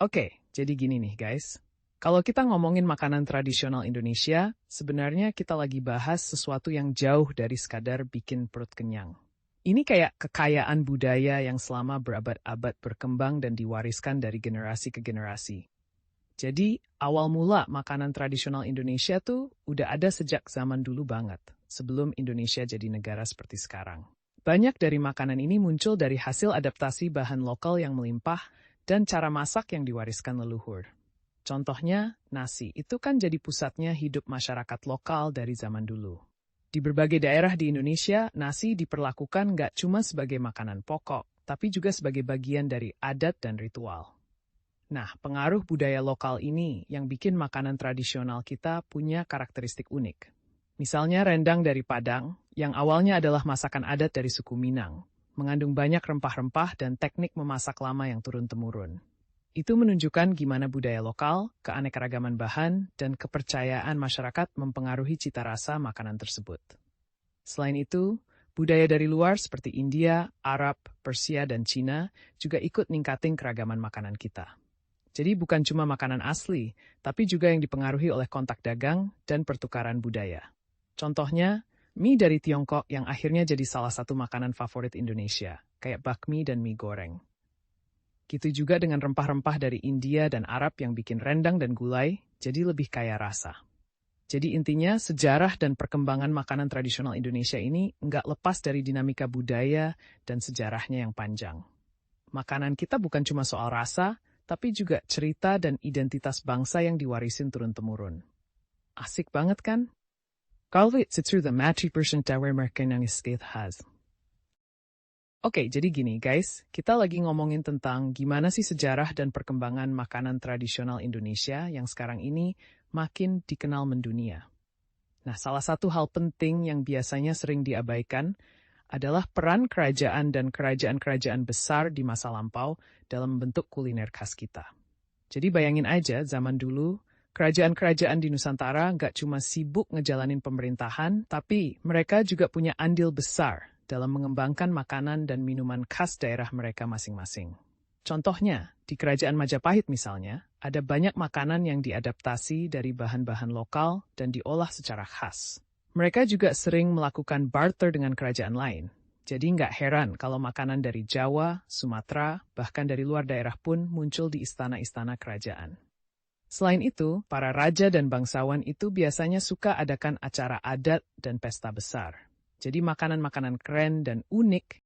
Oke, jadi gini nih guys. Kalau kita ngomongin makanan tradisional Indonesia, sebenarnya kita lagi bahas sesuatu yang jauh dari sekadar bikin perut kenyang. Ini kayak kekayaan budaya yang selama berabad-abad berkembang dan diwariskan dari generasi ke generasi. Jadi, awal mula makanan tradisional Indonesia tuh udah ada sejak zaman dulu banget, sebelum Indonesia jadi negara seperti sekarang. Banyak dari makanan ini muncul dari hasil adaptasi bahan lokal yang melimpah dan cara masak yang diwariskan leluhur. Contohnya, nasi itu kan jadi pusatnya hidup masyarakat lokal dari zaman dulu. Di berbagai daerah di Indonesia, nasi diperlakukan nggak cuma sebagai makanan pokok, tapi juga sebagai bagian dari adat dan ritual. Nah, pengaruh budaya lokal ini yang bikin makanan tradisional kita punya karakteristik unik. Misalnya rendang dari Padang, yang awalnya adalah masakan adat dari suku Minang, mengandung banyak rempah-rempah dan teknik memasak lama yang turun-temurun. Itu menunjukkan gimana budaya lokal, keanekaragaman bahan, dan kepercayaan masyarakat mempengaruhi cita rasa makanan tersebut. Selain itu, budaya dari luar seperti India, Arab, Persia, dan Cina juga ikut ningkatin keragaman makanan kita. Jadi bukan cuma makanan asli, tapi juga yang dipengaruhi oleh kontak dagang dan pertukaran budaya. Contohnya, mie dari Tiongkok yang akhirnya jadi salah satu makanan favorit Indonesia, kayak bakmi dan mie goreng. Gitu juga dengan rempah-rempah dari India dan Arab yang bikin rendang dan gulai jadi lebih kaya rasa. Jadi intinya, sejarah dan perkembangan makanan tradisional Indonesia ini nggak lepas dari dinamika budaya dan sejarahnya yang panjang. Makanan kita bukan cuma soal rasa, tapi juga cerita dan identitas bangsa yang diwarisin turun-temurun. Asik banget kan? Kalvit sitru the matchy person tawer merken yang has. Oke, jadi gini guys, kita lagi ngomongin tentang gimana sih sejarah dan perkembangan makanan tradisional Indonesia yang sekarang ini makin dikenal mendunia. Nah, salah satu hal penting yang biasanya sering diabaikan adalah peran kerajaan dan kerajaan-kerajaan besar di masa lampau dalam bentuk kuliner khas kita. Jadi bayangin aja zaman dulu, kerajaan-kerajaan di Nusantara nggak cuma sibuk ngejalanin pemerintahan, tapi mereka juga punya andil besar dalam mengembangkan makanan dan minuman khas daerah mereka masing-masing. Contohnya, di Kerajaan Majapahit misalnya, ada banyak makanan yang diadaptasi dari bahan-bahan lokal dan diolah secara khas. Mereka juga sering melakukan barter dengan kerajaan lain. Jadi nggak heran kalau makanan dari Jawa, Sumatera, bahkan dari luar daerah pun muncul di istana-istana kerajaan. Selain itu, para raja dan bangsawan itu biasanya suka adakan acara adat dan pesta besar. Jadi makanan-makanan keren dan unik